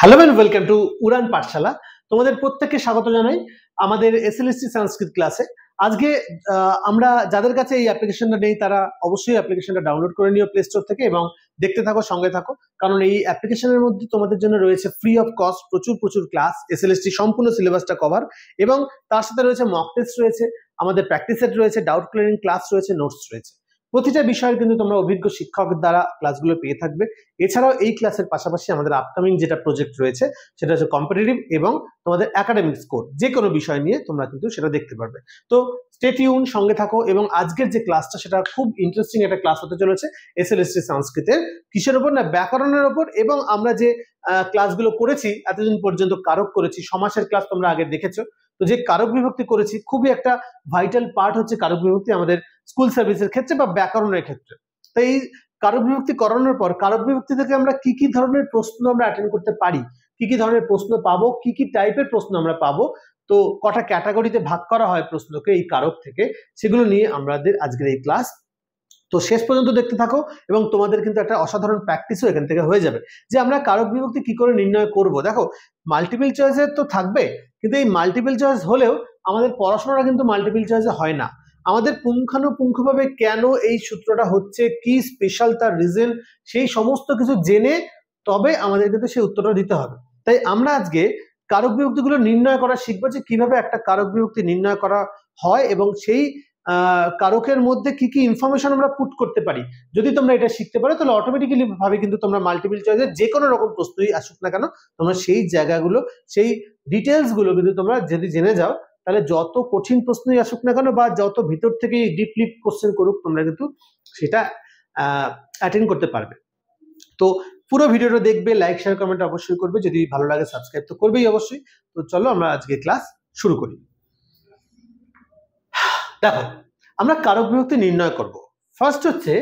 Hello and welcome to উড়ান পাঠশালা। তোমাদের প্রত্যেককে স্বাগত জানাই আমাদের এসএলএসটি সংস্কৃত ক্লাসে। আজকে আমরা যাদের কাছে এই অ্যাপ্লিকেশনটা নেই তারা অবশ্যই অ্যাপ্লিকেশনটা ডাউনলোড করে নিও প্লে স্টোর থেকে এবং দেখতে থাকো, সঙ্গে থাকো, কারণ এই অ্যাপ্লিকেশনের মধ্যে তোমাদের জন্য রয়েছে ফ্রি অফ কস্ট প্রচুর ক্লাস, এসএলএসটি সম্পূর্ণ সিলেবাসটা কভার, এবং তার সাথে রয়েছে মক টেস্ট রয়েছে, আমাদের প্র্যাকটিস সেট রয়েছে, ডাউট ক্লিয়ারিং ক্লাস রয়েছে, নোটস রয়েছে। প্রতিটা বিষয়ের কিন্তু তোমরা অভিজ্ঞ শিক্ষকের দ্বারা ক্লাসগুলো পেয়ে থাকবে। এছাড়াও এই ক্লাসের পাশাপাশি আমাদের আপকামিং যেটা প্রজেক্ট রয়েছে সেটা হচ্ছে কম্পিটিটিভ এবং তোমাদের একাডেমিক স্কোর, যে কোনো বিষয় নিয়ে তোমরা কিন্তু সেটা দেখতে পারবে। তো স্টে টিউন, সঙ্গে থাকো। এবং আজকের যে ক্লাসটা সেটা খুব ইন্টারেস্টিং একটা ক্লাস হতে চলেছে এসএলএসটি সংস্কৃতের। কিসের উপর? না, ব্যাকরণের উপর। এবং আমরা যে ক্লাসগুলো করেছি এতদিন পর্যন্ত, কারক করেছি, সমাসের ক্লাস তোমরা আগে দেখেছো। তো যে কারক বিভক্তি করেছি, খুবই একটা ভাইটাল পার্ট হচ্ছে কারক বিভক্তি আমাদের স্কুল সার্ভিসের ক্ষেত্রে বা ব্যাকরণের ক্ষেত্রে। তো এই কারক বিভক্তি করানোর পর কারক বিভক্তি থেকে আমরা কি কি ধরনের প্রশ্ন আমরা অ্যাটেন্ড করতে পারি, কি কি ধরনের প্রশ্ন পাবো, কি কি টাইপের প্রশ্ন আমরা পাবো, তো কটা ক্যাটাগরিতে ভাগ করা হয় প্রশ্নকে এই কারক থেকে, সেগুলো নিয়ে আমাদের আজকের এই ক্লাস। তো শেষ পর্যন্ত দেখতে থাকো এবং তোমাদের কিন্তু একটা অসাধারণ প্র্যাকটিসও এখান থেকে হয়ে যাবে যে আমরা কারক বিভক্তি কি করে নির্ণয় করব। দেখো, মাল্টিপল চয়েসের তো থাকবে, কিন্তু এই মাল্টিপল চয়েস হলেও আমাদের পড়াশোনাটা কিন্তু মাল্টিপল চয়েসে হয় না। আমাদের পুঙ্খানুপুঙ্খভাবে কেন এই সূত্রটা হচ্ছে, কি স্পেশাল তার রিজন, সেই সমস্ত কিছু জেনে তবে আমাদের কিন্তু সেই উত্তরটা দিতে হবে। তাই আমরা আজকে কারক বিভক্তিগুলো নির্ণয় করা শিখবো, যে কিভাবে একটা কারক বিভক্তি নির্ণয় করা হয় এবং সেই কারকের মধ্যে কি কি ইনফরমেশন আমরা পুট করতে পারি। যদি তোমরা এটা শিখতে পারো তাহলে অটোমেটিক্যালি ভাবে কিন্তু তোমরা মাল্টিপল চয়েসে যে কোনো রকম প্রশ্নই আসুক না কেন, তোমরা সেই জায়গাগুলো, সেই ডিটেলস গুলো কিন্তু তোমরা যদি জেনে যাও, তাহলে যত কঠিন প্রশ্নই আসুক না কেন বা যত ভিতর থেকে ডিপলি কোশ্চেন করুক, তোমরা কিন্তু সেটা অ্যাটেন্ড করতে পারবে। তো পুরো ভিডিওটা দেখবে, লাইক শেয়ার কমেন্ট অবশ্যই করবে, যদি ভালো লাগে সাবস্ক্রাইব তো করবেই অবশ্যই। তো চলো আমরা আজকে ক্লাস শুরু করি। দেখো, আমরা কারক বিভক্তি নির্ণয় করব। ফার্স্ট হচ্ছে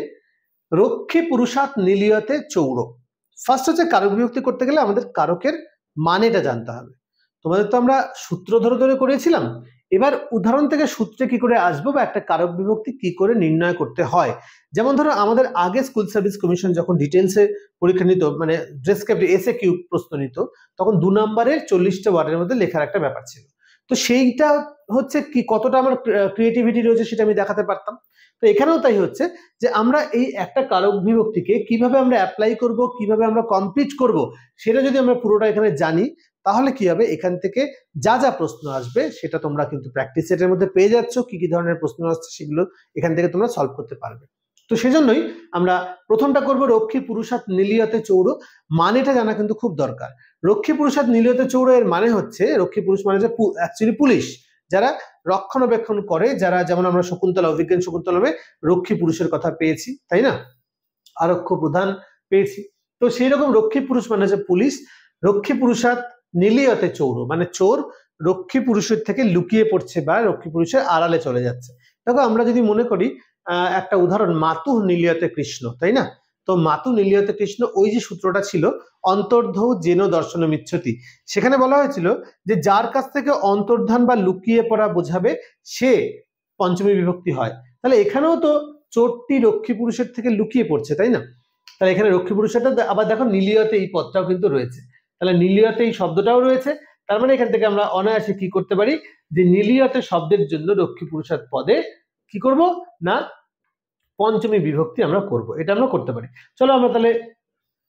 রক্ষী পুরুষাৎ নিলীয়তে চৌড়। ফার্স্ট হচ্ছে কারক বিভক্তি করতে গেলে আমাদের কারকের মানেটা জানতে হবে। তোমাদের তো আমরা সূত্র ধরে ধরে করেছিলাম, এবার উদাহরণ থেকে সূত্রে কি করে আসবো বা একটা কারক বিভক্তি কি করে নির্ণয় করতে হয়। যেমন ধরো, আমাদের আগে স্কুল সার্ভিস কমিশন যখন ডিটেলসে পরীক্ষা নিত, মানে ডেসক্রিপটিভ এসএ কিউ প্রশ্ন নিত, তখন 2 নম্বরের 40টা ওয়ার্ডের মধ্যে লেখার একটা ব্যাপার ছিল। তো সেইটা হচ্ছে কি, কতটা আমার ক্রিয়েটিভিটি রয়েছে সেটা আমি দেখাতে পারতাম। তো এখানেও তাই হচ্ছে যে আমরা এই একটা কারক বিভক্তিকে কিভাবে আমরা অ্যাপ্লাই করব, কিভাবে আমরা কমপ্লিট করব, সেটা যদি আমরা পুরোটা এখানে জানি, তাহলে কি হবে, এখান থেকে যা যা প্রশ্ন আসবে সেটা তোমরা কিন্তু প্র্যাকটিস সেটের মধ্যে পেয়ে যাচ্ছ। কি কি ধরনের প্রশ্ন আসছে সেগুলো এখান থেকে তোমরা সলভ করতে পারবে। তো সেজন্যই আমরা প্রথমটা করব রক্ষী পুরুষাৎ নিলীয়তে চৌড়। মানেটা জানা কিন্তু খুব দরকার। রক্ষী পুরুষাৎ নিলীয়তে চৌড় এর মানে হচ্ছে, রক্ষী পুরুষ মানে যে অ্যাকচুয়ালি পুলিশ, যারা রক্ষণাবেক্ষণ করে, যারা, যেমন আমরা শকুন্তলা, অভিজ্ঞান শকুন্তলামে রক্ষী পুরুষের কথা পেয়েছি, তাই না, আরক্ষ প্রধান পেয়েছি। তো সেই রকম রক্ষী পুরুষ মানে হচ্ছে পুলিশ। রক্ষী পুরুষাৎ নিলীয়তে চৌড় মানে চোর রক্ষী পুরুষের থেকে লুকিয়ে পড়ছে বা রক্ষী পুরুষের আড়ালে চলে যাচ্ছে। দেখো, আমরা যদি মনে করি একটা উদাহরণ, মাতু নিলীয়তে কৃষ্ণ, তাই না। তো মাতু নিলীয়তে কৃষ্ণ, ওই যে সূত্রটা ছিল অন্তর্ধৌ যেন দর্শনমিচ্ছতি, সেখানে বলা হয়েছিল যে যার কাছ থেকে অন্তর্ধান বা লুকিয়ে পড়া বোঝাবে সে পঞ্চমী বিভক্তি হয়। তাহলে এখানেও তো চোরটি রক্ষী পুরুষের থেকে লুকিয়ে পড়ছে, তাই না। তাহলে এখানে রক্ষী পুরুষটা আবার দেখো নিলীয়তে এই পদটাও কিন্তু রয়েছে, তাহলে নিলীয়তে এই শব্দটাও রয়েছে। তার মানে এখান থেকে আমরা অনায়াসে কি করতে পারি, যে নিলীয়তে শব্দের জন্য রক্ষী পুরুষাৎ পদে কি করব না, পঞ্চমী বিভক্তি আমরা করব, এটা আমরা করতে পারি। চলো আমরা তাহলে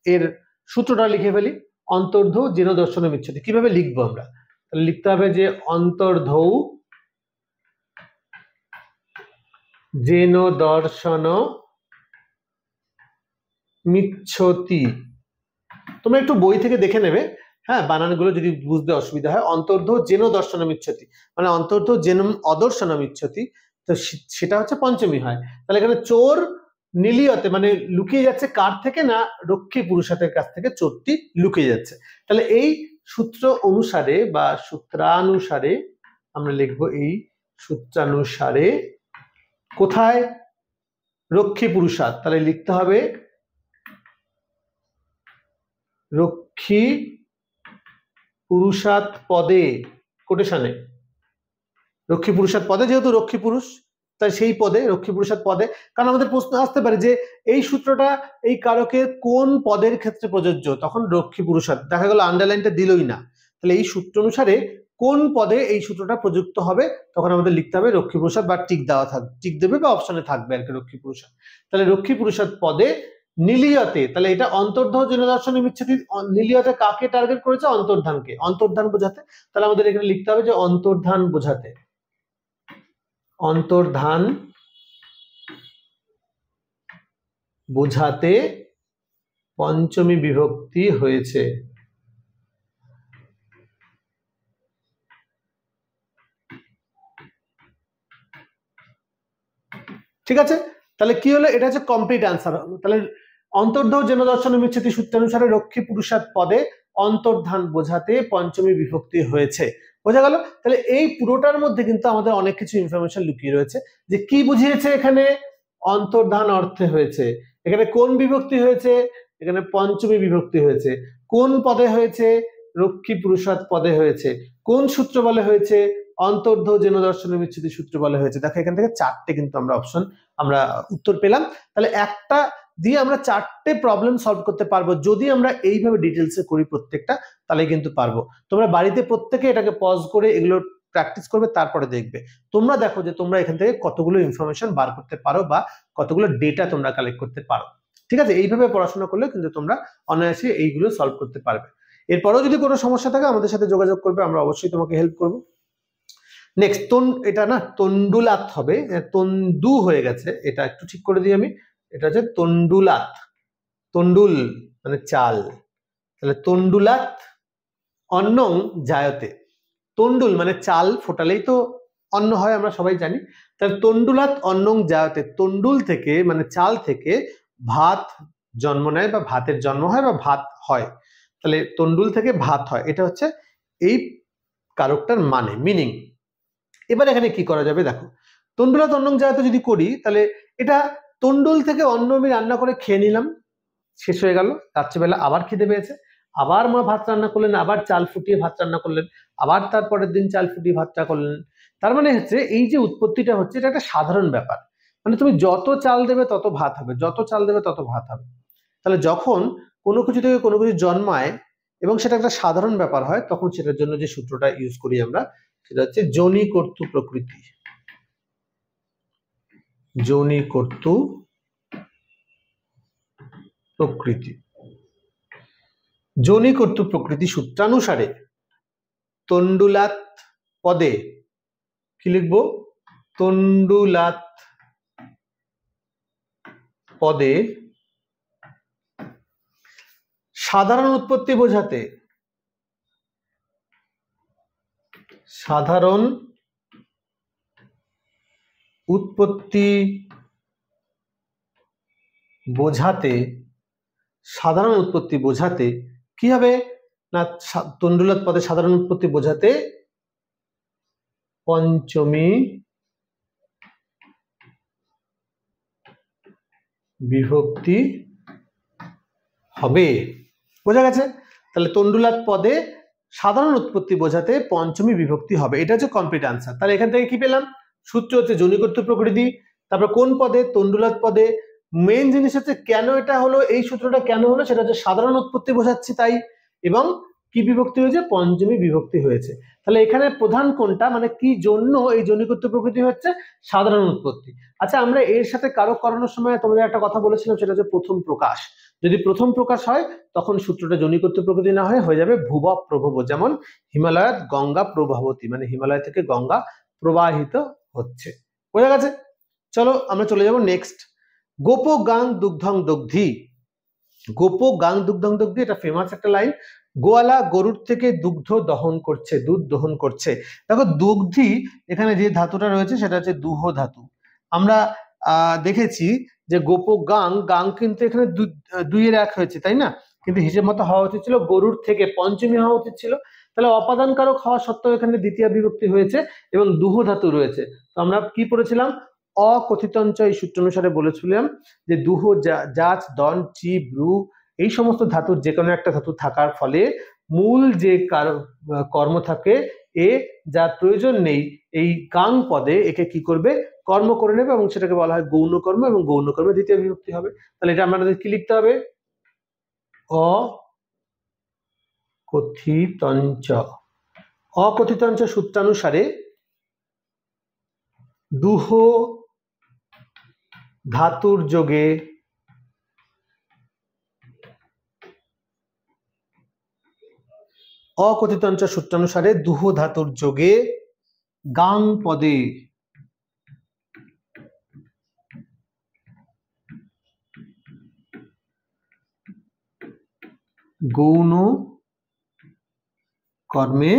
এর সূত্রটা লিখে ফেলি। অন্তর্ধৌ যেন দর্শনমিচ্ছতি কিভাবে লিখবো আমরা, তাহলে লিখতে হবে যে অন্তর্ধৌ যেন দর্শন মিচ্ছতি। তোমরা একটু বই থেকে দেখে নেবে, হ্যাঁ, বানানগুলো যদি বুঝতে অসুবিধা হয়। অন্তর্ধৌ যেন দর্শনমিচ্ছতি মানে অন্তর্ধৌ যেন অদর্শনমিচ্ছতি, তো সেটা হচ্ছে পঞ্চমী হয়। তাহলে এখানে চোর নিলীয়তে মানে লুকিয়ে যাচ্ছে কার থেকে, না রক্ষী পুরুষাতের কাছ থেকে চোরটি লুকিয়ে যাচ্ছে। তাহলে এই সূত্র অনুসারে বা সূত্রানুসারে আমরা লিখবো, এই সূত্রানুসারে কোথায় রক্ষী পুরুষাৎ, তাহলে লিখতে হবে রক্ষী পুরুষাৎ পদে, কোটেশনে রক্ষী পুরুষাৎ পদে, যেহেতু রক্ষী পুরুষ তাই সেই পদে রক্ষী পুরুষাদ পদে, কারণ আমাদের প্রশ্ন আসতে পারে যে এই সূত্রটা এই কারকের কোন পদের ক্ষেত্রে প্রযোজ্য, তখন রক্ষী পুরুষাদ, দেখা গেল আন্ডারলাইনটা দিলই না, তাহলে এই সূত্র অনুসারে কোন পদে এই সূত্রটা প্রযুক্ত হবে তখন আমাদের লিখতে হবে রক্ষী পুরুষাদ, বা টিক দেওয়া থাকবে, টিক দেবে বা অপশনে থাকবে আর কি রক্ষী পুরুষাদ। তাহলে রক্ষী পুরুষাদ পদে নিলীয়তে, তাহলে এটা অন্তর্ধান জনদর্শন বিচ্ছেদি, নিলীয়তে কাকে টার্গেট করেছে? অন্তর্ধানকে, অন্তর্ধান বোঝাতে। তাহলে আমাদের এখানে লিখতে হবে যে অন্তর্ধান বোঝাতে, অন্তর্ধান বোঝাতে পঞ্চমী বিভক্তি হয়েছে। ঠিক আছে, তাহলে কি হলো, এটা হচ্ছে কমপ্লিট অ্যান্সার হলো। তাহলে অন্তর্ধান জনদর্শন বিচ্ছেদি সূত্রানুসারে রক্ষী পুরুষাদ পদে অন্তর্ধান বোঝাতে পঞ্চমী বিভক্তি হয়েছে। বোঝা গেল? তাহলে এই পুরোটার মধ্যে কিন্তু আমাদের অনেক কিছু ইনফরমেশন লুকিয়ে রয়েছে, যে কি বুঝিয়েছে এখানে? অন্তর্ধান অর্থে হয়েছে। এখানে কোন বিভক্তি হয়েছে? এখানে পঞ্চমী বিভক্তি হয়েছে। কোন পদে হয়েছে? রক্ষী পুরুষাদ পদে হয়েছে। কোন সূত্র বলে হয়েছে? অন্তর্ধান জনদর্শন বিচ্ছেদি সূত্র বলে হয়েছে। দেখো এখান থেকে চারটে কিন্তু আমরা উত্তর পেলাম। তাহলে একটা দিয়ে আমরা চারটে প্রবলেম সলভ করতে পারবো যদি আমরা এইভাবে ডিটেলসে করি প্রত্যেকটা, তাহলে কিন্তু পারবো। তোমরা বাড়িতে প্রত্যেকে এটাকে পজ করে এগুলো প্র্যাকটিস করবে, তারপরে দেখবে। তোমরা দেখো যে তোমরা এখান থেকে কতগুলো ইনফরমেশন বার করতে পারো বা কতগুলো ডেটা তোমরা কালেক্ট করতে পারো। ঠিক আছে, এইভাবে পড়াশোনা করলে কিন্তু তোমরা অনায়াসে এইগুলো সলভ করতে পারবে। এরপরেও যদি কোনো সমস্যা থাকে আমাদের সাথে যোগাযোগ করবে, আমরা অবশ্যই তোমাকে হেল্প করবো। নেক্সট, এটা না তন্ডুলাত হবে, তন্দু হয়ে গেছে, এটা একটু ঠিক করে দিই আমি। এটা হচ্ছে তন্ডুলাত, তন্ডুল মানে চাল, তাহলে তন্ডুলাত অন্নং জায়তে। তন্ডুল মানে চাল ফোটালেই তো অন্ন হয়, আমরা সবাই জানি। তাহলে তন্ডুলাত অন্নং জায়তে, তন্ডুল থেকে মানে চাল থেকে ভাত জন্ম নেয় বা ভাতের জন্ম হয় বা ভাত হয়। তাহলে তন্ডুল থেকে ভাত হয়, এটা হচ্ছে এই কারকটার মানে, মিনিং। এবার এখানে কি করা যাবে দেখো, তন্ডুলাত অন্নং জায়তে যদি করি, তাহলে এটা তন্ডুল থেকে অন্ন আমি রান্না করে খেয়ে নিলাম, শেষ হয়ে গেল, রাত্রিবেলা আবার খিদে পেয়েছে, আবার মা ভাত রান্না করলেন, আবার চাল ফুটিয়ে ভাত রান্না করলেন, আবার তারপরের দিন চাল ফুটিয়ে ভাতটা করলেন। তার মানে হচ্ছে এই যে উৎপত্তিটা হচ্ছে এটা একটা সাধারণ ব্যাপার, মানে তুমি যত চাল দেবে তত ভাত হবে, যত চাল দেবে তত ভাত হবে। তাহলে যখন কোনো কিছু থেকে কোনো কিছু জন্মায় এবং সেটা একটা সাধারণ ব্যাপার হয়, তখন সেটার জন্য যে সূত্রটা ইউজ করি আমরা, সেটা হচ্ছে যোনি কর্তৃ প্রকৃতি। যোনি কর্তৃ প্রকৃতি, যোনি কর্তৃ প্রকৃতি সূত্রানুসারে তন্ডুলাত পদে কি লিখবো? তন্ডুলাত পদে সাধারণ উৎপত্তি বোঝাতে, সাধারণ উৎপত্তি বোঝাতে, সাধারণ উৎপত্তি বোঝাতে কি হবে না, তন্ডুলাত পদে সাধারণ উৎপত্তি বোঝাতে পঞ্চমী বিভক্তি হবে। বোঝা গেছে? তাহলে তন্ডুলাত পদে সাধারণ উৎপত্তি বোঝাতে পঞ্চমী বিভক্তি হবে, এটা হচ্ছে কমপ্লিট আনসার। তাহলে এখান থেকে কি পেলাম? সূত্র হচ্ছে যোনি কর্তৃ প্রকৃতি, তারপর কোন পদে? তন্ডুলাত পদে। মেইন জিনিস হচ্ছে কেন এটা হলো, এই সূত্রটা কেন হলো, সেটা হচ্ছে সাধারণ উৎপত্তি বোঝাচ্ছি তাই, এবং কি বিভক্তি হয়েছে? পঞ্চমী বিভক্তি হয়েছে। তাহলে এখানে প্রধান কোনটা, মানে কি জন্য এই যোনি কর্তৃ প্রকৃতি হচ্ছে? সাধারণ উৎপত্তি। আচ্ছা, আমরা এর সাথে কারক করানোর সময় তোমাদের একটা কথা বলেছিলাম, সেটা হচ্ছে প্রথম প্রকাশ। যদি প্রথম প্রকাশ হয় তখন সূত্রটা যোনি কর্তৃ প্রকৃতি না হয়ে যাবে ভুবঃ প্রভব, যেমন হিমালয়াত গঙ্গা প্রবাহতী, মানে হিমালয় থেকে গঙ্গা প্রবাহিত হচ্ছে। বোঝা গেছে? চলো আমরা চলে যাব নেক্সট। গোপ গাং দুগ্ধং দগ্ধি, গোপ গাং দুগ্ধং দগ্ধি, এটা ফেমাস একটা লাইন। গোয়ালা গরুর থেকে দুগ্ধ দহন করছে, দুধ দহন করছে। দেখো দগ্ধি এখানে যে ধাতুটা রয়েছে সেটা হচ্ছে দুহ ধাতু। আমরা দেখেছি যে গোপ গাং, গাং কিন্তু এখানে দুইয়ের এক হয়েছে, তাই না? কিন্তু হিসেব মতো হওয়া উচিত ছিল গরুর থেকে, পঞ্চমী হওয়া উচিত ছিল। তাহলে অপাদান কারক হওয়া সত্ত্বেও এখানে দ্বিতীয় বিভক্তি হয়েছে এবং দুহ ধাতু রয়েছে। তো আমরা কি পড়েছিলাম? অকথিতঞ্চ এই সূত্র অনুসারে বলেছিলাম যে দুহ, জাচ, দন, চি, ব্রু এই সমস্ত ধাতুর যে কোনো একটা ধাতু থাকার ফলে মূল যে কর্ম থাকে এ, যার প্রয়োজন নেই, এই গাং পদে একে কি করবে? কর্ম করে নেবে এবং সেটাকে বলা হয় গৌণ কর্ম, এবং গৌণ কর্মে দ্বিতীয় বিভক্তি হবে। তাহলে এটা আমাদের কি লিখতে হবে? অকথিতঞ্চ। অকথিতঞ্চ সূত্রানুসারে দুহ ধাতুর যোগে অকথিতঞ্চ সূত্রানুসারে দুহ ধাতুর যোগে গাং পদে গৌণ কর্মে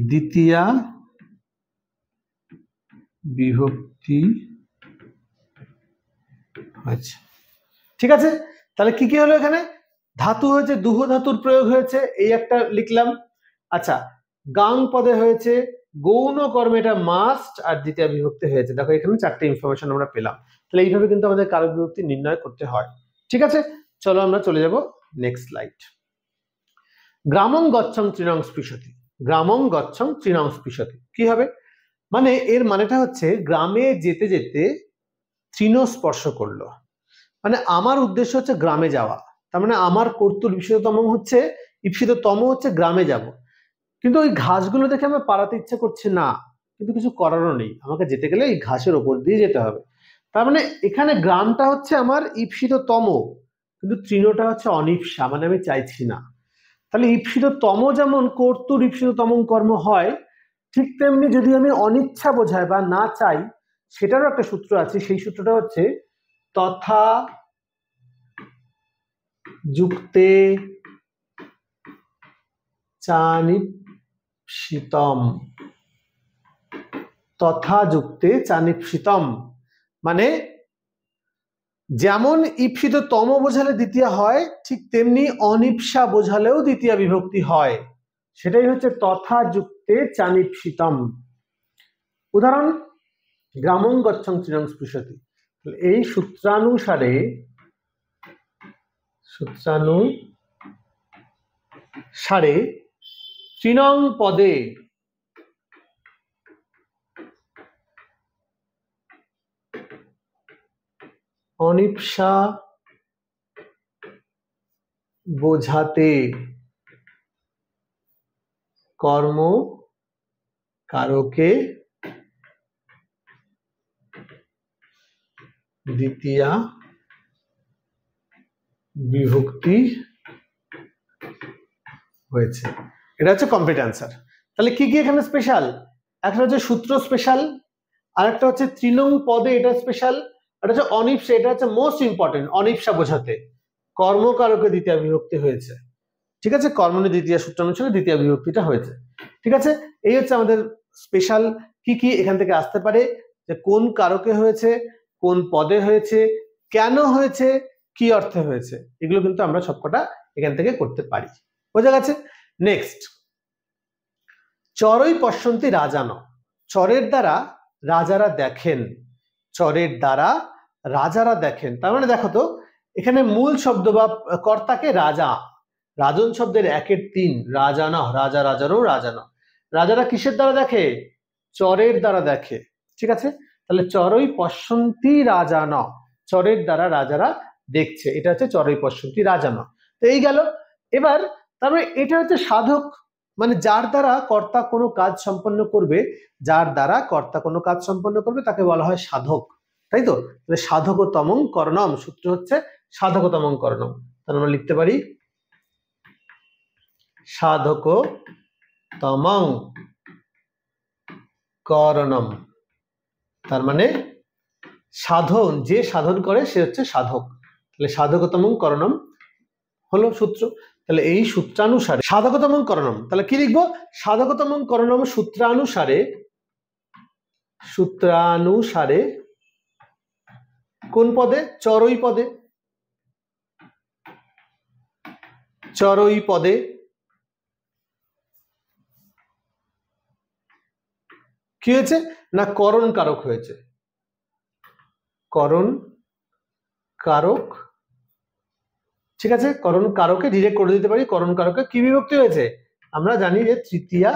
দ্বিতীয়া বিভক্তি হয়েছে। ঠিক আছে, তাহলে কি কি হলো? এখানে ধাতু হয়েছে, দুহ ধাতুর প্রয়োগ হয়েছে, এই একটা লিখলাম। আচ্ছা, গাং পদে হয়েছে গৌণ কর্মে, এটা মাস্ট, আর দ্বিতীয় বিভক্তি হয়েছে। দেখো এখানে চারটে ইনফরমেশন আমরা পেলাম। তাহলে এইভাবে কিন্তু আমাদের কারক বিভক্তি নির্ণয় করতে হয়। ঠিক আছে, চলো আমরা চলে যাব নেক্সট স্লাইড। গ্রামং গচ্ছং তৃণং স্পৃশতি। গ্রামং গচ্ছং তৃণং স্পৃশতি কি হবে? মানে এর মানেটা হচ্ছে গ্রামে যেতে যেতে তৃণ স্পর্শ করলো। মানে আমার উদ্দেশ্য হচ্ছে গ্রামে যাওয়া, তার মানে আমার কর্তুর ঈপ্সিততম হচ্ছে, ঈপ্সিততম হচ্ছে গ্রামে যাব। কিন্তু ওই ঘাসগুলো দেখে আমার পালাতে ইচ্ছে করছে না, কিন্তু কিছু করারও নেই, আমাকে যেতে গেলে এই ঘাসের ওপর দিয়ে যেতে হবে। তার মানে এখানে গ্রামটা হচ্ছে আমার ঈপ্সিততম, কিন্তু তৃণটা হচ্ছে অনিপ্সা, মানে আমি চাইছি না। তাহলে ঈপ্সিততম যেমন কর্তুর ঈপ্সিততম কর্ম হয়, ঠিক তেমনি যদি আমি অনিচ্ছা বোঝাই বা না চাই, সেটারও একটা সূত্র আছে। সেই সূত্রটা হচ্ছে তথা যুক্তে চানিপ্সিতম। তথা যুক্তে চানিপ্সিতম মানে যেমন ঈপ্সিততম বোঝালে দ্বিতীয় হয়, ঠিক তেমনি অনিপ্সা বোঝালেও দ্বিতীয় বিভক্তি হয়। সেটাই হচ্ছে তথা যুক্তে চানিপ্সিতম। উদাহরণ, গ্রামং গচ্ছং তৃণং স্পৃশতি। এই সূত্রানুসারে তৃণং পদে অনিপ্সা বোঝাতে কর্ম কারকে দ্বিতীয়া বিভক্তি হয়েছে। এটা হচ্ছে কমপ্লিট অ্যান্সার। তাহলে কি কি এখানে স্পেশাল? একটা হচ্ছে সূত্র স্পেশাল, আর একটা হচ্ছে তৃণং পদে, এটা স্পেশাল, আর হচ্ছে অনিপ্সা, এটা হচ্ছে মোস্ট ইম্পর্টেন্ট। অনিপ্সা বোঝাতে কর্মকারকে দ্বিতীয় বিভক্তি হয়েছে। ঠিক আছে, কর্মণি দ্বিতীয় সূত্রানুসারে দ্বিতীয় বিভক্তিটা হয়েছে। ঠিক আছে, এই হচ্ছে আমাদের স্পেশাল। কি কি এখান থেকে আসতে পারে, যে কোন কারকে হয়েছে, কোন পদে হয়েছে, কেন হয়েছে, কি অর্থে হয়েছে, এগুলো কিন্তু আমরা সবকটা এখান থেকে করতে পারি। বোঝা গেছে? নেক্সট, চরই পশ্যন্তি রাজান। চরের দ্বারা রাজারা দেখেন। চরের দ্বারা রাজারা দেখেন, তার মানে দেখো তো এখানে মূল শব্দ বা কর্তাকে রাজা, রাজন শব্দের 1-3, রাজানা, রাজা, রাজারও রাজানা। রাজারা কিসের দ্বারা দেখে? চরের দ্বারা দেখে। ঠিক আছে, তাহলে চরই পশ্যন্তি রাজানা, চরের দ্বারা রাজারা দেখছে, এটা হচ্ছে চরই পশ্যন্তি রাজানা। তো এই গেল। এবার তারপরে এটা হচ্ছে সাধক, মানে যার দ্বারা কর্তা কোনো কাজ সম্পন্ন করবে, যার দ্বারা কর্তা কোনো কাজ সম্পন্ন করবে তাকে বলা হয় সাধক, তাই তো? তাহলে সাধকতমং করণম, সূত্র হচ্ছে সাধকতমং করণম। তাহলে আমরা লিখতে পারি সাধকতমং করণম, তার মানে সাধন, যে সাধন করে সে হচ্ছে সাধক। তাহলে সাধকতমং করণম হলো সূত্র। তাহলে এই সূত্রানুসারে সাধকতমং করণম, তাহলে কি লিখবো? সাধকতমং করণম সূত্রানুসারে কোন পদে? চরই পদে। চরই পদে কি হয়েছে না করণ কারক হয়েছে। করণ কারক, ঠিক আছে, করণ কারকে ডিরেক্ট করে দিতে পারি। করণ কারকে কি বিভক্তি হয়েছে? আমরা জানি যে তৃতীয়া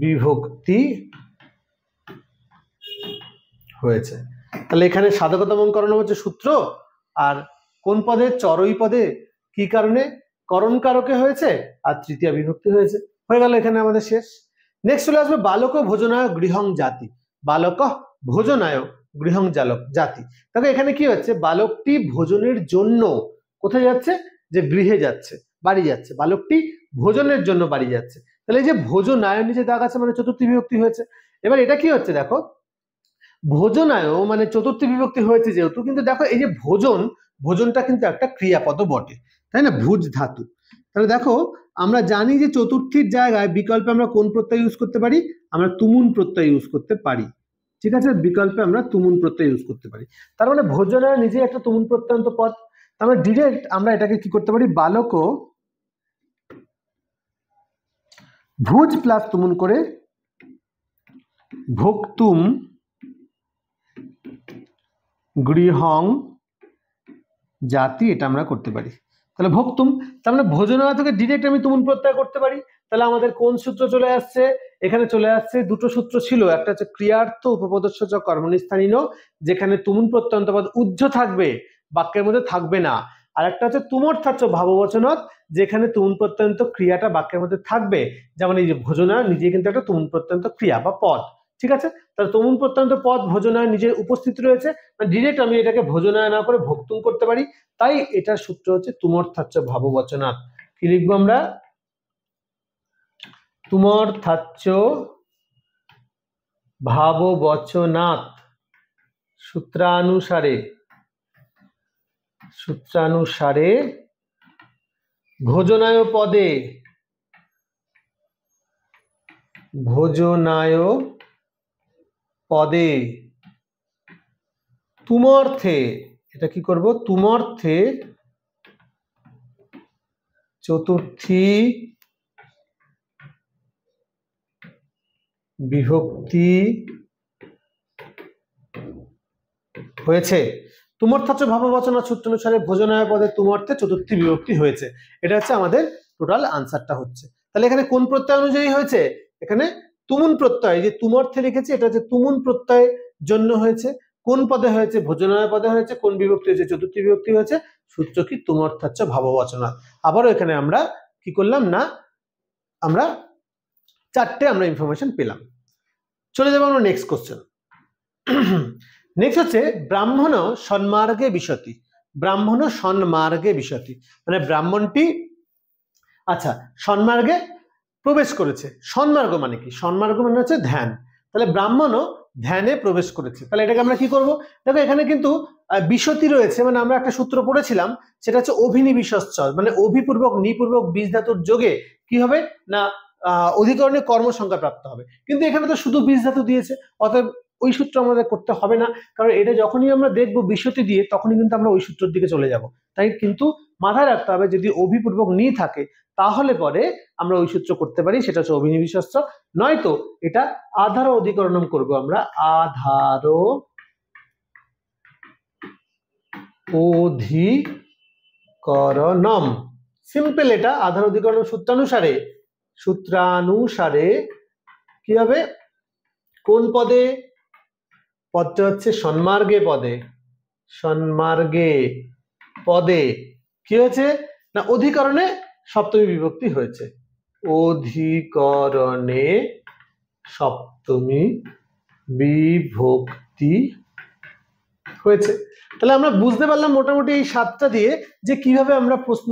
বিভক্তি হয়েছে। তাহলে এখানে সাধকতমকরণ হচ্ছে সূত্র, আর কোন পদে? চরই পদে। কি কারণে? করণ কারকে হয়েছে, আর তৃতীয়া বিভক্তি হয়েছে। হয়ে গেল এখানে আমাদের শেষ। নেক্সট চলে আসবে বালক ভোজনায় গৃহং জাতি। বালক ভোজনায় গৃহং জাতি। দেখো এখানে কি হচ্ছে, বালকটি ভোজনের জন্য কোথায় যাচ্ছে? যে গৃহে যাচ্ছে, বাড়ি যাচ্ছে। বালকটি ভোজনের জন্য বাড়ি যাচ্ছে। তাহলে এই যে ভোজনায় নিচে দাগ আছে মানে চতুর্থী বিভক্তি হয়েছে। এবার এটা কি হচ্ছে দেখো, ভোজনায় মানে চতুর্থী বিভক্তি হয়েছে যেহেতু, কিন্তু দেখো এই যে ভোজনটা কিন্তু একটা ক্রিয়াপদ বটে, তাই না? ভুজ ধাতু। তাহলে দেখো আমরা জানি যে চতুর্থীর জায়গায় বিকল্পে আমরা কোন প্রত্যয় ইউজ করতে পারি? আমরা তুমুন প্রত্যয় ইউজ করতে পারি। ঠিক আছে, বিকল্পে আমরা তুমুন প্রত্যয় ইউজ করতে পারি। তার মানে ভোজনায় নিজে একটা তুমুন প্রত্যয়ন্ত পদ। আমরা ডিরেক্ট আমরা এটাকে কি করতে পারি? বালক ভুজ প্লাস তুমুন করে ভোক্তুম গৃহং জাতি, এটা আমরা করতে পারি। তাহলে ভোক্তুম, তার মানে ভোজনালয় থেকে ডিরেক্ট আমি তুমুন প্রত্যয় করতে পারি। তাহলে আমাদের কোন সূত্র চলে আসছে? এখানে চলে আসছে দুটো সূত্র ছিল, একটা হচ্ছে ক্রিয়ার্থ উপপদস্যচ কর্মনিস্থানীন, যেখানে তুমুন প্রত্যন্ত পদ উজ্জ থাকবে, বাক্যের মধ্যে থাকবে না। আর একটা হচ্ছে তুমর্থাচ্য ভাববচনত, যেখানে তুমুন প্রত্যন্ত ক্রিয়াটা বাক্যের মধ্যে থাকবে। যেমন এই যে ভোজনালয় নিজে কিন্তু একটা তুমুন প্রত্যন্ত ক্রিয়া বা পদ। ঠিক আছে, তাহলে তুমুন প্রত্যন্ত পদ ভোজনায় নিজে উপস্থিত রয়েছে, ডিরেক্ট আমি এটাকে ভোজনায় না করে ভোক্তুম করতে পারি। তাই এটার সূত্র হচ্ছে তুমর্থাচ্য ভাববচনাৎ। কি লিখবো আমরা? তুমর্থাচ্য ভাববচনাৎ সূত্রানুসারে ভোজনায় পদে তুমর্থে, এটা কি করব? তুমর্থে চতুর্থী বিভক্তি হয়েছে। তুমর্থাচ্য ভাববচনাৎ সূত্র অনুসারে ভোজনায় পদে তুমর্থে চতুর্থী বিভক্তি হয়েছে। এটা হচ্ছে আমাদের টোটাল আনসারটা হচ্ছে। তাহলে এখানে কোন প্রত্যয় অনুযায়ী হয়েছে? এখানে তুমুন প্রত্যয়, যে তুমর্থে লিখেছি এটা হচ্ছে তুমুন প্রত্যয় জন্য হয়েছে। কোন পদে হয়েছে? ভোজনায় পদে হয়েছে। কোন বিভক্তি হয়েছে? চতুর্থী বিভক্তি হয়েছে। সূত্র কি? তুমর্থাচ্য ভাববচনাৎ। আবারও এখানে আমরা কি করলাম না, আমরা চারটে আমরা ইনফরমেশন পেলাম। চলে যাবো আমরা নেক্সট কোশ্চেন। নেক্সট হচ্ছে ব্রাহ্মণ সন্মার্গে বিশতি। ব্রাহ্মণ সন্মার্গে বিশতি মানে ব্রাহ্মণটি আচ্ছা সন্মার্গে প্রবেশ করেছে। সন্মার্গ মানে কি? সন্মার্গ মানে হচ্ছে ধ্যান। তাহলে ব্রাহ্মণও ধ্যানে প্রবেশ করেছে। তাহলে এটাকে আমরা কি করব? দেখো এখানে কিন্তু বিশতি রয়েছে, মানে আমরা একটা সূত্র পড়েছিলাম, সেটা হচ্ছে অভিনিবিশশ্চ, মানে অভিপূর্বক নিপূর্বক বীজ ধাতুর যোগে কি হবে না অধিকরণে কর্ম সংখ্যা প্রাপ্ত হবে। কিন্তু এখানে তো শুধু বীজ ধাতু দিয়েছে, অতএব ওই সূত্র আমাদের করতে হবে না, কারণ এটা যখনই আমরা দেখবো বিশতি দিয়ে তখনই কিন্তু আমরা ওই সূত্রের দিকে চলে যাব। তাই কিন্তু মাথায় রাখতে হবে, যদি অভিপূর্বক নি থাকে তাহলে পরে আমরা ওই সূত্র করতে পারি, সেটা হচ্ছে অভিনিবিশস্য। নয়তো এটা আধার অধিকরণম করব আমরা, আধার অধিকরণম। সিম্পল, এটা আধার অধিকরণ সূত্রানুসারে কি হবে? কোন পদে? পদটা হচ্ছে সন্মার্গে পদে কি হয়েছে না অধিকরণে সপ্তমী বিভক্তি হয়েছে। অধিকরণে সপ্তমী বিভক্তি হয়েছে। তাহলে আমরা বুঝতে পারলাম মোটামুটি এই 7টা দিয়ে যে কিভাবে আমরা প্রশ্ন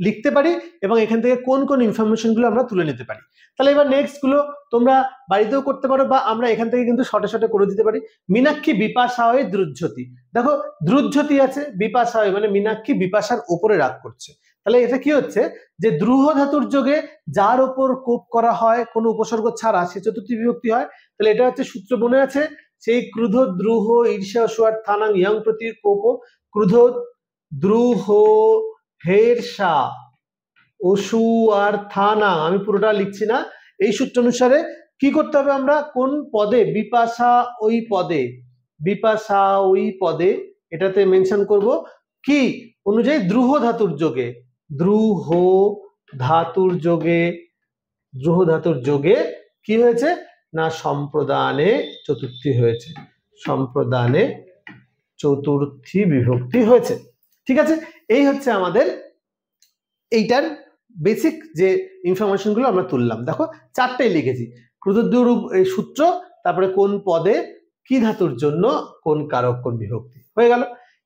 লিখতে পারি এবং এখান থেকে কোন কোন ইনফরমেশন গুলো আমরা তুলে নিতে পারি। তাহলে এবার নেক্সট গুলো তোমরা বাড়িতেও করতে পারো, বা আমরা এখান থেকে কিন্তু শর্টে করে দিতে পারি। মীনাক্ষী বিপাশায় দ্রুজ্যোতি। দেখো দ্রুজ্যোতি আছে, বিপাশায় মানে মীনাক্ষী বিপাশার উপরে রাগ করছে। তাহলে এটা কি হচ্ছে যে দ্রুহ ধাতুর যোগে যার উপর কোপ করা হয় কোনো উপসর্গ ছাড়া সে চতুর্থী বিভক্তি হয়। তাহলে এটা হচ্ছে সূত্র মনে আছে, সেই ক্রুধ দ্রুহ ঈর্ষা সুয়ার থানাং ইয়ং প্রতি কোপ, ক্রুধ দ্রুহ হেরসা অসু আর থানা, আমি পুরোটা লিখছি না। এই সূত্র অনুসারে কি করতে হবে? আমরা কোন পদে? বিপাশা ওই পদে এটাতে মেনশন করব কি অনুযায়ী? দ্রুহ ধাতুর যোগে কি হয়েছে না সম্প্রদানে চতুর্থী হয়েছে, সম্প্রদানে চতুর্থী বিভক্তি হয়েছে। ঠিক আছে, এই হচ্ছে আমাদের এইটার বেসিক যে ইনফরমেশন গুলো আমরা তুললাম। দেখো চারটাই লিখেছি, ক্রুদ্ধরূপ এই সূত্র, তারপরে কোন পদে কি ধাতুর জন্য কোন কারক কোন বিভক্তি হয়ে গেল।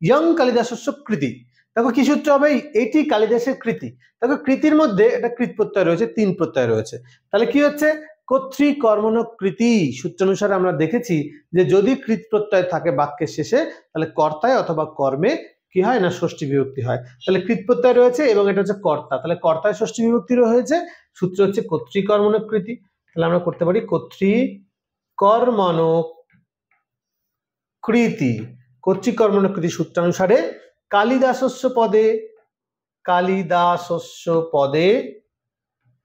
ইয়ং কালিদাসস্য কৃতি, দেখো কি সূত্র হবে, এটি কালিদাসের কৃতি। দেখো কৃতির মধ্যে একটা কৃত প্রত্যয় রয়েছে, 3 প্রত্যয় রয়েছে, তাহলে কি হচ্ছে কর্তৃকর্মণ কৃতি। সূত্রানুসারে আমরা দেখেছি যে যদি কৃত প্রত্যয় থাকে বাক্যের শেষে তাহলে কর্তায় অথবা কর্মে কি হয় না ষষ্ঠী বিভক্তি হয়। তাহলে কৃত প্রত্যয় রয়েছে এবং এটা হচ্ছে কর্তা, তাহলে কর্তায় ষষ্ঠী বিভক্তি হয়েছে, সূত্র হচ্ছে কর্তৃকর্মণ কৃতি। তাহলে আমরা করতে পারি কর্তৃকর্মণ কৃতি, কর্তৃকর্মণ কৃতি সূত্রানুসারে কালিদাসস্য পদে, কালিদাসস্য পদে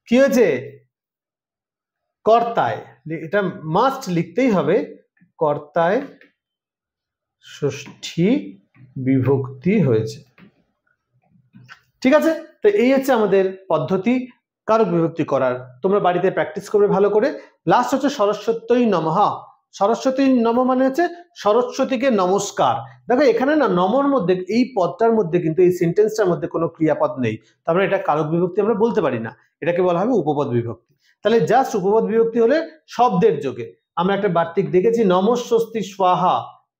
কি হয়েছে কর্তায়, এটা মাস্ট লিখতেই হবে, কর্তায় ষষ্ঠী বিভক্তি হয়েছে। ঠিক আছে, তো এই হচ্ছে আমাদের পদ্ধতি কারক বিভক্তি করার, তোমরা বাড়িতে প্র্যাকটিস করবে ভালো করে। লাস্ট হচ্ছে সরস্বত্যই নমঃ। সরস্বতী নম মানে হচ্ছে সরস্বতীকে নমস্কার। দেখো এখানে না নমর মধ্যে এই পদটার মধ্যে কিন্তু এই সেন্টেন্সটার মধ্যে কোনো ক্রিয়াপদ নেই, তার মানে এটা কারক বিভক্তি আমরা বলতে পারি না, এটাকে বলা হবে উপপদ বিভক্তি। তাহলে জাস্ট উপপদ বিভক্তি হলে শব্দের যোগে আমরা একটা বার্তিক দেখেছি নমস্বস্তি স্বাহা,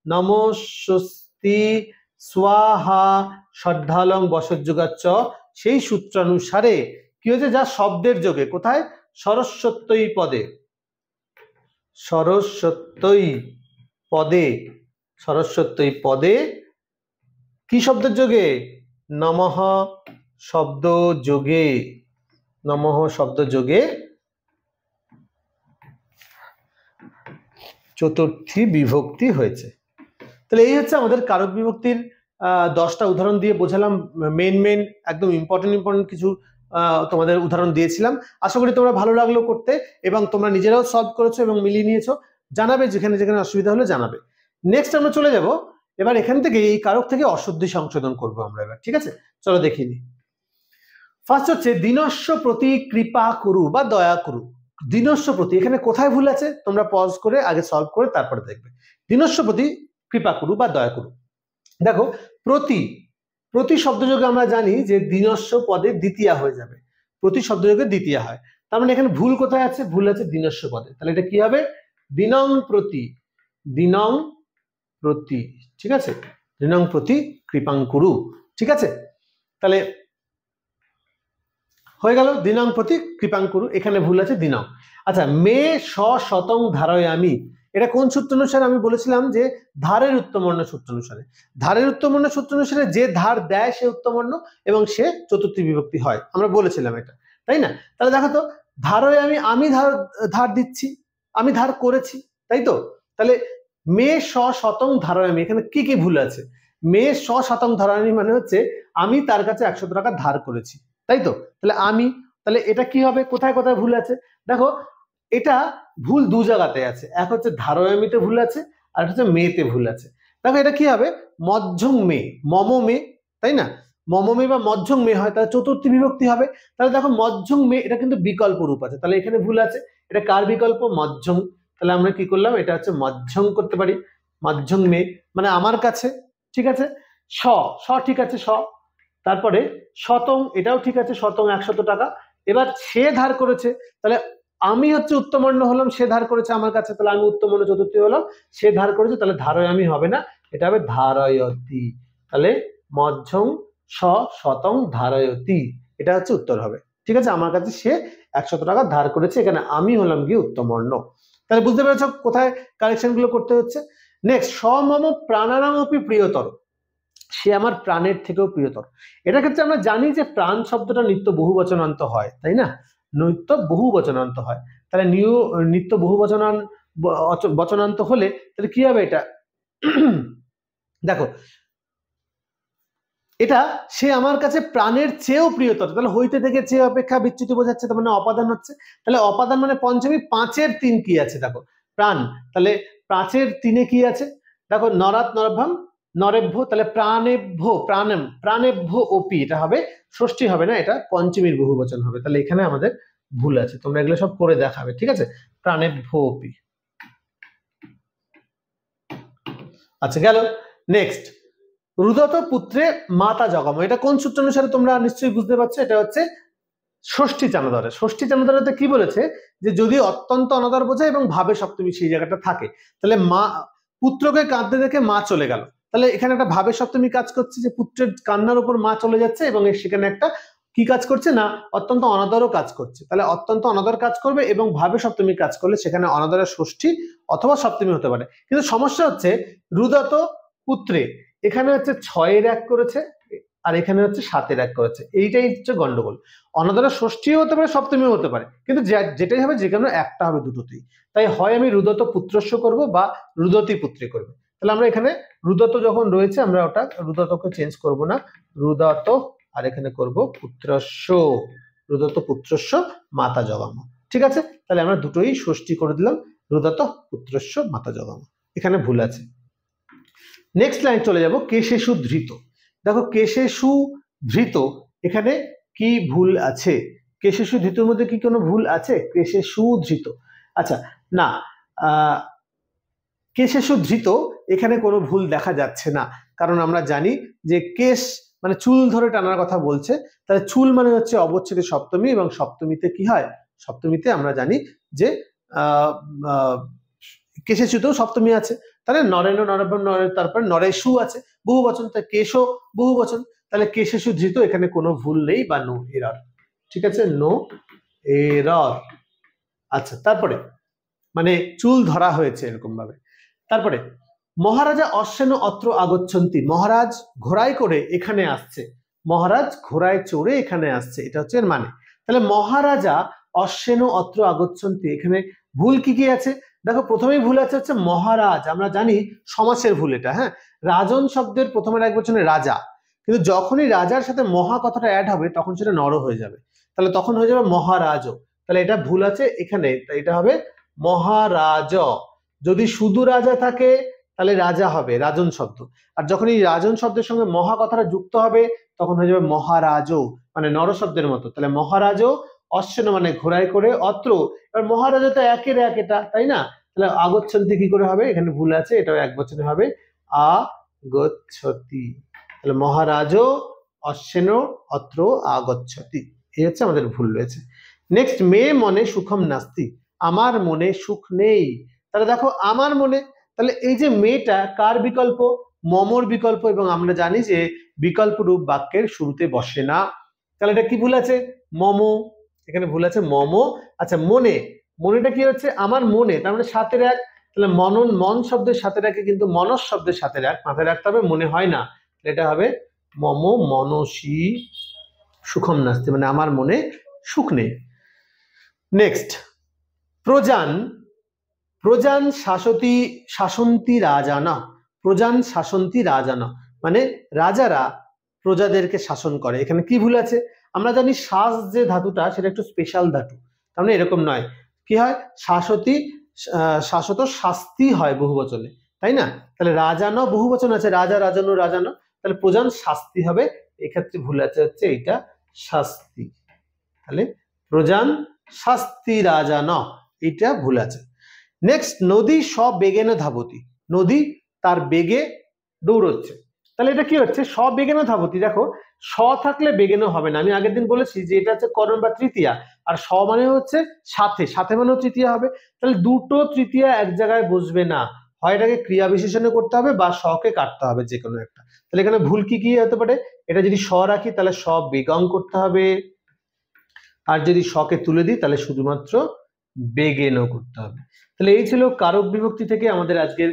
নমস্বস্তি স্বাহা শ্রদ্ধালং বসজ্যোগাচ্চ, সেই সূত্রানুসারে কি হয়েছে যা শব্দের যোগে কোথায় সরস্বত্যই পদে, সরস্বত্যই পদে, সরস্বত্যই পদে কি শব্দের যোগে নমঃ শব্দ যোগে, নমঃ শব্দ যোগে চতুর্থী বিভক্তি হয়েছে। তাহলে এই হচ্ছে আমাদের কারক বিভক্তির 10টা উদাহরণ দিয়ে বোঝালাম, মেন একদম ইম্পর্টেন্ট কিছু তোমাদের উদাহরণ দিয়েছিলাম। আশা করি তোমরা ভালো লাগলো করতে এবং তোমরা নিজেরাও সলভ করেছো এবং মিলিয়ে নিয়েছো। জানাবে যেখানে যেখানে অসুবিধা হলে জানাবে। নেক্সট আমরা চলে যাব এবার এখান থেকে, এই কারক থেকে অশুদ্ধি সংশোধন করব আমরা এবার। ঠিক আছে, চলো দেখিয়ে নিই। ফার্স্ট হচ্ছে দিনস্য প্রতি কৃপা করু বা দয়া করু। দিনস্য প্রতি এখানে কোথায় ভুল আছে তোমরা পজ করে আগে সলভ করে তারপরে দেখবে। দিনস্য প্রতি কৃপা করু বা দয়া করু। দেখো প্রতি, প্রতি শব্দযোগে আমরা জানি যে দিনস্য পদে দ্বিতীয়া হয়ে যাবে, প্রতি শব্দযোগে দ্বিতীয়া হয়, তার মানে এখানে ভুল কোথায় আছে, ভুল আছে দিনস্য পদে। তাহলে এটা কি হবে দিনং প্রতি, দিনং প্রতি। ঠিক আছে, দিনং প্রতি কৃপাঙ্কুরু। ঠিক আছে, তাহলে হয়ে গেল দিনং প্রতি কৃপাঙ্কুরু, এখানে ভুল আছে দিনং। আচ্ছা মে শতং ধারয়ামি, এটা কোন সূত্র অনুসারে আমি বলেছিলাম যে ধারের উত্তমর্ণ সূত্র অনুসারে। ধারের উত্তমর্ণ সূত্র অনুসারে যে ধার দেয় সে উত্তমর্ণ এবং সে চতুর্থী বিভক্তি হয়, আমরা বলেছিলাম এটা, তাই না? তাহলে দেখো তো ধারয়ামি, আমি ধার দিচ্ছি, আমি ধার করেছি, তাই তো? তাহলে মে শতং ধারয়ামি, এখানে কি কি ভুল আছে? মে শতং ধারয়ামি মানে হচ্ছে আমি তার কাছে 100 টাকা ধার করেছি, তাই তো? তাহলে আমি, তাহলে এটা কি হবে, কোথায় কোথায় ভুল আছে দেখো, এটা ভুল দু জায়গাতে আছে, এক হচ্ছে ধারয়ামিতে ভুল আছে আর হচ্ছে মেতে ভুল আছে। দেখো এটা কি হবে মধ্যং মে, মম মে, তাই না? মম মে বা মধ্যং মে হয় তাহলে চতুর্থী বিভক্তি হবে। তাহলে দেখো মধ্যং মে এটা কিন্তু বিকল্প রূপ আছে, তাহলে এখানে ভুল আছে, এটা কার বিকল্প মধ্যং, তাহলে আমরা কি করলাম এটা হচ্ছে মধ্যং করতে পারি, মধ্যং মে মানে আমার কাছে। ঠিক আছে, স ঠিক আছে স, তারপরে শতং এটাও ঠিক আছে, শতং 100 টাকা। এবার সে ধার করেছে, তাহলে আমি হচ্ছে উত্তমর্ণ হলাম, সে ধার করেছে আমার কাছে, তাহলে আমি উত্তমর্ণ চতুর্থী হলাম, সে ধার করেছে তাহলে ধারয়ামি হবে না, এটা হবে ধারয়তি। তাহলে মধ্যং শতং ধারয়তি, এটা হচ্ছে উত্তর হবে। ঠিক আছে, আমার কাছে সে 100 টাকা ধার করেছে, এখানে আমি হলাম গিয়ে উত্তমর্ণ। তাহলে বুঝতে পেরেছ কোথায় কারেকশন গুলো করতে হচ্ছে। নেক্সট সমম প্রাণানামপি প্রিয়তর, সে আমার প্রাণের থেকেও প্রিয়তর। এটার ক্ষেত্রে আমরা জানি যে প্রাণ শব্দটা নিত্য বহুবচনান্ত হয়, তাই না? নিত্য বহুবচনান্ত হয়, তাহলে নিত্য বচনান্ত হলে তাহলে কি হবে এটা দেখো এটা সে আমার কাছে প্রাণের চেয়েও প্রিয়তর, তাহলে হইতে থেকে চেয়ে অপেক্ষা বিচ্যুতি বোঝাচ্ছে, তার মানে অপাদান হচ্ছে, তাহলে অপাদান মানে পঞ্চমী, 5-এর 3 কি আছে দেখো প্রাণ, তাহলে 5-এর 3-এ কি আছে দেখো নরাত নরভ্যাম নরেভ্য, তাহলে প্রাণেভ্য প্রাণেম প্রাণেভ্য ওপি, এটা হবে ষষ্ঠী হবে না, এটা পঞ্চমীর বহুবচন হবে। তাহলে এখানে আমাদের ভুল আছে, তোমরা এগুলো সব করে দেখাবে। ঠিক আছে, প্রাণেভ্যোপি। আচ্ছা গেল। নেক্সট, রুদত পুত্রে মাতা জগম, এটা কোন সূত্র অনুসারে তোমরা নিশ্চয়ই বুঝতে পারছো, এটা হচ্ছে ষষ্ঠী চানাদরে। ষষ্ঠী চানাদরেতে কি বলেছে যে যদি অত্যন্ত অনাদর বোঝায় এবং ভাবে সপ্তমী সেই জায়গাটা থাকে, তাহলে মা পুত্রকে কাঁদতে দেখে মা চলে গেল, তাহলে এখানে একটা ভাবে সপ্তমী কাজ করছে যে পুত্রের কান্নার উপর মা চলে যাচ্ছে এবং সেখানে একটা কি কাজ করছে না অত্যন্ত অনাদরও কাজ করছে। তাহলে অত্যন্ত অনাদর কাজ করবে এবং ভাবে সপ্তমী কাজ করলে সেখানে অনাদরের ষষ্ঠী অথবা সপ্তমী হতে পারে। কিন্তু সমস্যা হচ্ছে রুদত পুত্রে এখানে হচ্ছে 6-এর 1 করেছে আর এখানে হচ্ছে 7-এর 1 করেছে, এইটাই হচ্ছে গন্ডগোল। অনাদরের ষষ্ঠীও হতে পারে সপ্তমীও হতে পারে, কিন্তু যেটাই হবে যে কোনো একটা হবে দুটোতেই। তাই হয় আমি রুদত পুত্রস্য করব বা রুদতী পুত্রে করব। তাহলে আমরা এখানে রুদত যখন রয়েছে আমরা ওটা রুদতকে চেঞ্জ করব না, রুদত আর এখানে করব পুত্রস্য, রুদত পুত্রস্য মাতা জগাম। ঠিক আছে, তাহলে আমরা দুটোই ষষ্ঠী করে দিলাম, রুদত পুত্রস্য মাতা জগাম। এখানে ভুল আছে। নেক্সট লাইন চলে যাব, কেশেষু ধৃত। দেখো কেশেষু ধৃত এখানে কি ভুল আছে? কেশেষু ধৃতর মধ্যে কি কোনো ভুল আছে? কেশেষু ধৃত, আচ্ছা না, কেশেষু ধৃত এখানে কোনো ভুল দেখা যাচ্ছে না, কারণ আমরা জানি যে কেশ মানে চুল ধরে টানার কথা বলছে, তাহলে চুল মানে হচ্ছে অবচ্ছেদে সপ্তমী, এবং সপ্তমীতে কি হয়? সপ্তমীতে আমরা জানি যে কেশেষুতেও সপ্তমী আছে, তাহলে নরেন নরবন নরের তারপর নরেশু আছে বহু বচন, তাই কেশো বহু বচন, তাহলে কেশেষু ধৃত এখানে কোনো ভুল নেই বা নো এরর। ঠিক আছে, নো এরর। আচ্ছা তারপরে মানে চুল ধরা হয়েছে এরকম ভাবে। তারপরে মহারাজা অশ্বেন অত্র আগচ্ছন্তি, মহারাজ ঘোড়ায় করে এখানে আসছে, মহারাজ ঘোড়ায় চড়ে এখানে আসছে, এটা হচ্ছে এর মানে। তাহলে মহারাজা অশ্বেন অত্র আগচ্ছন্তি, এখানে ভুল কি কি আছে? দেখো প্রথমেই ভুল আছে হচ্ছে মহারাজ, আমরা জানি সমাসের ভুল এটা, হ্যাঁ, রাজন শব্দের প্রথমের এক বচনে রাজা, কিন্তু যখনই রাজার সাথে মহা কথাটা অ্যাড হবে তখন সেটা নর হয়ে যাবে, তাহলে তখন হয়ে যাবে মহারাজ, তাহলে এটা ভুল আছে এখানে, তাই এটা হবে মহারাজ। যদি শুধু রাজা থাকে তাহলে রাজা হবে রাজন শব্দ, আর যখন এই রাজন শব্দের সঙ্গে মহা কথাটা যুক্ত হবে তখন হয়ে যাবে মহারাজ, মানে নর শব্দের মতো, তাহলে মহারাজ অশ্বেন মানে ঘোড়ায় করে, অত্র এবার মহারাজ তো 1-এর 1 এটা, তাই না? তাহলে আগচ্ছন্তি কি করে হবে? এখানে ভুল আছে, এটাও এক বচনে হবে আগচ্ছতি, তাহলে মহারাজ অশ্বেন অত্র আগচ্ছতি, এই হচ্ছে আমাদের ভুল রয়েছে। নেক্সট, মে মনে সুখম নাস্তি, আমার মনে সুখ নেই। তাহলে দেখো আমার মনে, তাহলে এই যে মেয়েটা কার বিকল্প? মমর বিকল্প, এবং আমরা জানি যে বিকল্প রূপ বাক্যের শুরুতে বসে না, তাহলে এটা কি ভুল আছে? মম, এখানে ভুল আছে মম। আচ্ছা মনে, মনেটা কি হচ্ছে? আমার মনে, তার মানে 7-এর 1, তাহলে মনন মন শব্দের 7-এর 1 কিন্তু মনস শব্দের 7-এর 1 মাথায় রাখতে হবে, মনে হয় না, এটা হবে মম মনসী সুখম নাস্তি, মানে আমার মনে সুখ নেই। নেক্সট, প্রজান, প্রজান শাসতি শাসন্তি রাজানা, প্রজান শাসন্তি রাজানা মানে রাজারা প্রজাদেরকে শাসন করে, এখানে কি ভুল আছে? আমরা জানি শাস যে ধাতুটা সেটা একটু স্পেশাল ধাতু, তার মানে এরকম নয়, কি হয়? শাসতি শাসত শাস্তি হয় বহু বচনে, তাই না? তাহলে রাজানো বহু বচন আছে, রাজা রাজানো রাজানো, তাহলে প্রজান শাস্তি হবে, এক্ষেত্রে ভুল আছে হচ্ছে এইটা শাস্তি, তাহলে প্রজান শাস্তি রাজান, এটা ভুল আছে। নেক্সট, নদী সবেগেন ধাবতি, নদী তার বেগে দৌড়চ্ছে, তাহলে এটা কি হচ্ছে? সবেগেন ধাবতি, দেখো স থাকলে বেগেন হবে না, আমি আগের দিন বলেছি যে এটা হচ্ছে করণ বা তৃতীয়া, আর স মানে হচ্ছে সাথে, সাথে মানেও তৃতীয়া হবে, তাহলে দুটো তৃতীয়া এক জায়গায় বসবে না, হয় এটাকে ক্রিয়া বিশেষণে করতে হবে বা শকে কাটতে হবে, যে কোনো একটা। তাহলে এখানে ভুল কি কি হতে পারে? এটা যদি স রাখি তাহলে স বেগং করতে হবে, আর যদি শকে তুলে দিই তাহলে শুধুমাত্র বেগেনও করতে হবে। তাহলে এই ছিল কারক বিভক্তি থেকে আমাদের আজকের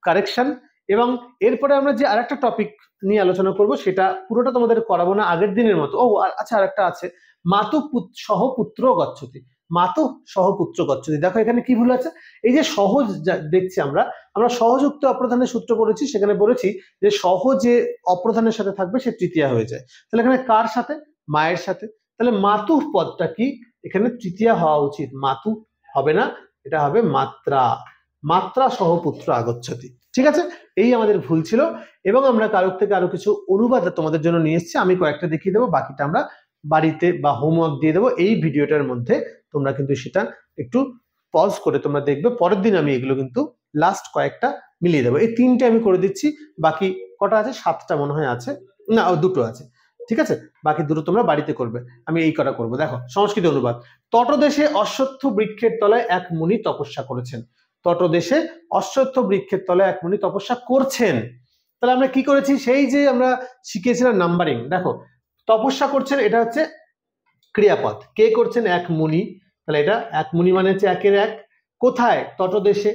কারেকশন, এবং এরপরে আমরা যে আরেকটা টপিক নিয়ে আলোচনা করব সেটা পুরোটা তোমাদের করাবো না আগের দিনের মতো। ও আচ্ছা, আরেকটা আছে, মাতু সহ পুত্র গচ্ছতি, মাতু সহ পুত্র গচ্ছতি, দেখো এখানে কি ভুল আছে? এই যে সহজ দেখছি আমরা সহযুক্ত অপ্রধানের সূত্র করেছি, সেখানে বলেছি যে সহ যে অপ্রধানের সাথে থাকবে সে তৃতীয়া হয়ে যায়, তাহলে এখানে কার সাথে? মায়ের সাথে, তাহলে মাতু পদটা কি? এখানে তৃতীয়া হওয়া উচিত, মাতু হবে না, এটা হবে মাত্রা, মাত্রা সহ পুত্র আগচ্ছতি। ঠিক আছে, এই আমাদের ভুল ছিল, এবং আমরা কারক থেকে আরো কিছু অনুবাদ তোমাদের জন্য নিয়ে এসেছি, আমি কয়েকটা দেখিয়ে দেবো, বাকিটা আমরা বাড়িতে বা হোমওয়ার্ক দিয়ে দেবো এই ভিডিওটার মধ্যে, তোমরা কিন্তু সেটা একটু পজ করে তোমরা দেখবে, পরের দিন আমি এগুলো কিন্তু লাস্ট কয়েকটা মিলিয়ে দেবো। এই 3টে আমি করে দিচ্ছি, বাকি কটা আছে? 7টা মনে হয় আছে, না 2টো আছে, ঠিক আছে। বাকি 2টো তোমরা বাড়িতে করবে, আমি এই কটা করবো। দেখো সংস্কৃত অনুবাদ। তটদেশে অশ্বত্থ বৃক্ষের তলায় এক মুনি তপস্যা করেছেন। তটদেশে অশ্বত্থ বৃক্ষের তলায় এক মুনি তপস্যা করছেন। তাহলে আমরা কি করেছি? সেই যে আমরা শিখেছিলাম নাম্বারিং, দেখো তপস্যা করছেন এটা হচ্ছে ক্রিয়াপদ, কে করছেন? এক মুনি। তাহলে এটা এক মুনি মানে হচ্ছে একের এক। কোথায়? তটদেশে।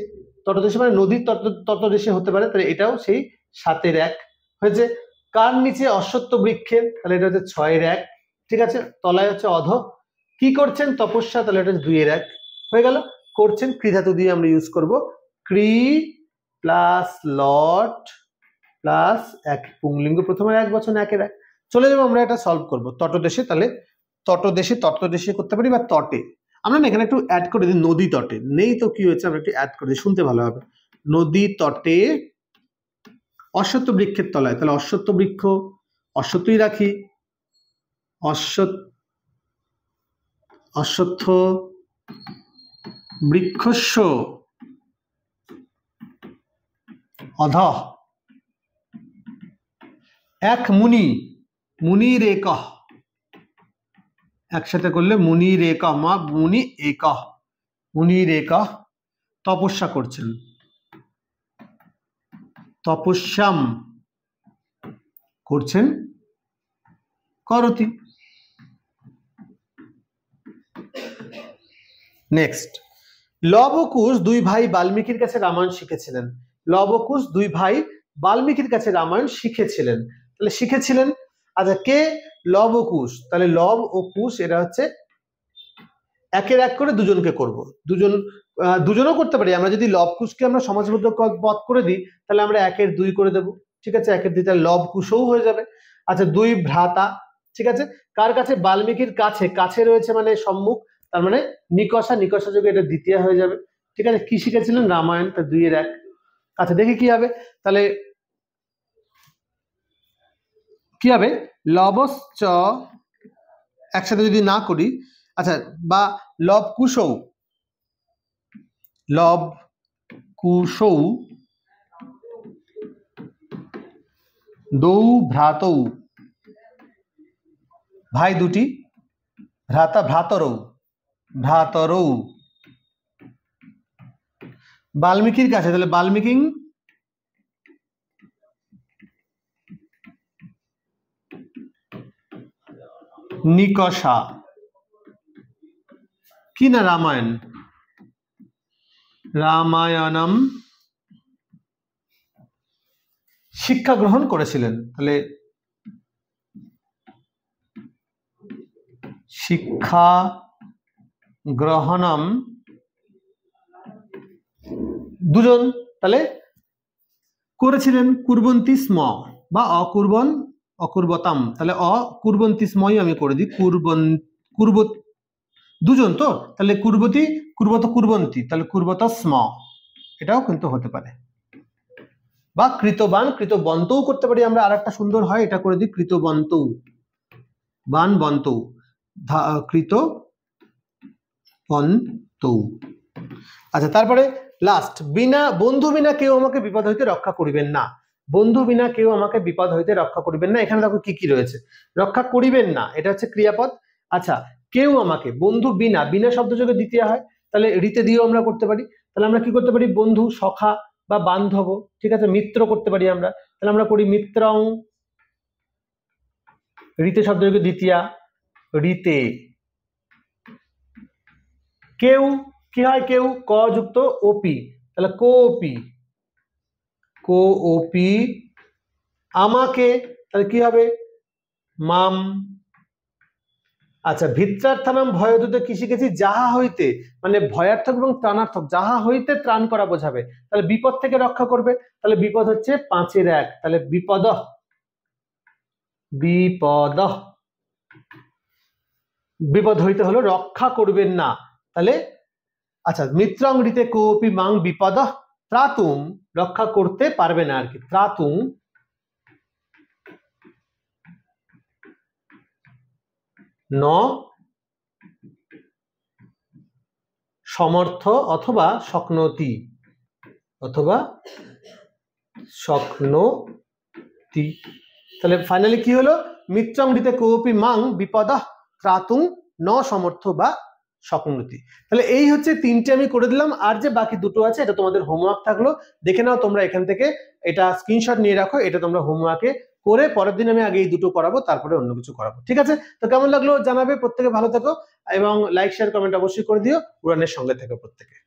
তটদেশে মানে নদীর তটদেশে হতে পারে, তাহলে এটাও সেই 7-এর 1 হয়েছে। কার নিচে? অশ্বত্থ বৃক্ষের, তাহলে এটা হচ্ছে 6-এর 1, ঠিক আছে। তলায় হচ্ছে অধ। কি করছেন? তপস্যা, তাহলে এটা হচ্ছে 2-এর 1 হয়ে গেল। করছেন ক্রিধাতু দিয়ে আমরা ইউজ করব, ক্রি প্লাস লট প্লাস এক পুংলিঙ্গ প্রথমের 1 বচন 1-এর 1। চলে যাবো আমরা এটা সলভ করব তটদেশে। তাহলে তটদেশে করতে পারি, বা তটে। আমরা না এখানে একটু অ্যাড করে দিই, নদী তটে। নেই তো কি হয়েছে, আমরা একটু অ্যাড করে দিই, শুনতে ভালো হবে। নদী তটে অশ্বত্থ বৃক্ষের তলায়, তাহলে অশ্বত্থ বৃক্ষ, অশ্বত্থই রাখি, অশ্বত্থ বৃক্ষস্য অধঃ এক মুনি, মুনির একঃ, একসাথে করলে মুনির একঃ, মা মুনি একঃ, মুনির একঃ তপস্যা করছেন, তপস্যাম করছেন, করতি। নেক্সট, লব ও কুশ 2 ভাই বাল্মীকির কাছে রামায়ণ শিখেছিলেন। লব ও কুশ 2 ভাই বাল্মীকির কাছে রামায়ণ শিখেছিলেন। তাহলে শিখেছিলেন, আচ্ছা কে? লব ও কুশ। তাহলে লব ও কুশ এরা হচ্ছে 1-এর 1 করে দুজনকে করব। দুজনও করতে পারি আমরা, যদি লব কুশকে আমরা সমাজবদ্ধ পদ করে দিই তাহলে আমরা 1-এর 2 করে দেব, ঠিক আছে। 1-এর 2 তাহলে লব কুশও হয়ে যাবে। আচ্ছা 2 ভ্রাতা, ঠিক আছে। কার কাছে? বাল্মীকির কাছে। কাছে রয়েছে মানে সম্মুখ, তার মানে নিকষা যোগে এটা দ্বিতীয় হয়ে যাবে, ঠিক আছে। কি শিখেছিলেন? রামায়ণ, তা 2-এর 1। আচ্ছা দেখি কি হবে, তাহলে কি হবে? লবশ্চ একসাথে যদি না করি, আচ্ছা, বা লব কুশৌ, লব কুশৌ দৌ ভ্রাতৌ, ভাই দুটি, ভ্রাতরৌ বাল্মীকির কাছে, তাহলে বাল্মীকি নিকষা, কি না? রামায়ণম শিক্ষা গ্রহণ করেছিলেন। তাহলে শিক্ষা গ্রহণম দুজন, তাহলে করেছিলেন। কুর্বন্তী স্ম বা অকুর্বতাম, তাহলে অকুর্বন্তী স্মই আমি করে দিই, কুর্ব দুজন তো, তাহলে কুর্বন্তী, তাহলে কুর্বত স্ম, এটাও কিন্তু হতে পারে। বা কৃতবন্তও করতে পারি আমরা, আর একটা সুন্দর হয়, এটা করে দিই কৃতবন্তৌ, বন্তৌ, কৃতবন্তৌ। আচ্ছা তারপরে লাস্ট, বন্ধু বিনা কেউ আমাকে বিপদ হইতে রক্ষা করিবেন না। বন্ধু বিনা কেউ আমাকে বিপদ হইতে রক্ষা করিবেন না, এখানে দেখো কি কি রয়েছে। রক্ষা করিবেন না এটা হচ্ছে ক্রিয়াপদ। আচ্ছা কেউ আমাকে, বন্ধু বিনা শব্দ যোগে দ্বিতীয় হয়, তাহলে রিতে দিয়েও আমরা করতে পারি। তাহলে আমরা কি করতে পারি? বন্ধু, সখা বা বান্ধব, ঠিক আছে, মিত্র করতে পারি আমরা। তাহলে আমরা করি মিত্রং, রিতে শব্দ যোগে দ্বিতীয়া, রিতে। কেউ কি হয়? কেউ ক যুক্ত ওপি, তাহলে কোপি। আমাকে, তাহলে কি হবে? মাম। আচ্ছা ভিত্রার্থানাম ভয়দূতে কি শিখেছি? যাহা হইতে, মানে ভয়ার্থক এবং ত্রাণার্থক, যাহা হইতে ত্রাণ করা বোঝাবে, তাহলে বিপদ থেকে রক্ষা করবে। তাহলে বিপদ হচ্ছে 5-এর 1, তাহলে বিপদ হইতে হলো রক্ষা করবেন না, তাহলে আচ্ছা মিত্রং ঋতে কোপি মাং বিপদ ত্রাতুম, রক্ষা করতে পারবে না আর কি, ত্রাতুম ন সমর্থ অথবা শক্নোতি তাহলে ফাইনালি কি হলো, মিত্রং ঋতে কোপি মাং বিপদঃ ত্রাতুং ন সমর্থ বা শক্নোতি। তাহলে এই হচ্ছে তিনটে আমি করে দিলাম, আর যে বাকি দুটো আছে এটা তোমাদের হোমওয়ার্ক থাকলো, দেখে নাও তোমরা এখান থেকে, এটা স্ক্রিনশট নিয়ে রাখো, এটা তোমরা হোমওয়ার্কে করে পরের দিন আমি আগে এই দুটো করাবো, তারপরে অন্য কিছু করাবো। ঠিক আছে, তো কেমন লাগলো জানাবে, প্রত্যেকে ভালো থেকো এবং লাইক শেয়ার কমেন্ট অবশ্যই করে দিও, উড়ানের সঙ্গে থেকো প্রত্যেকে।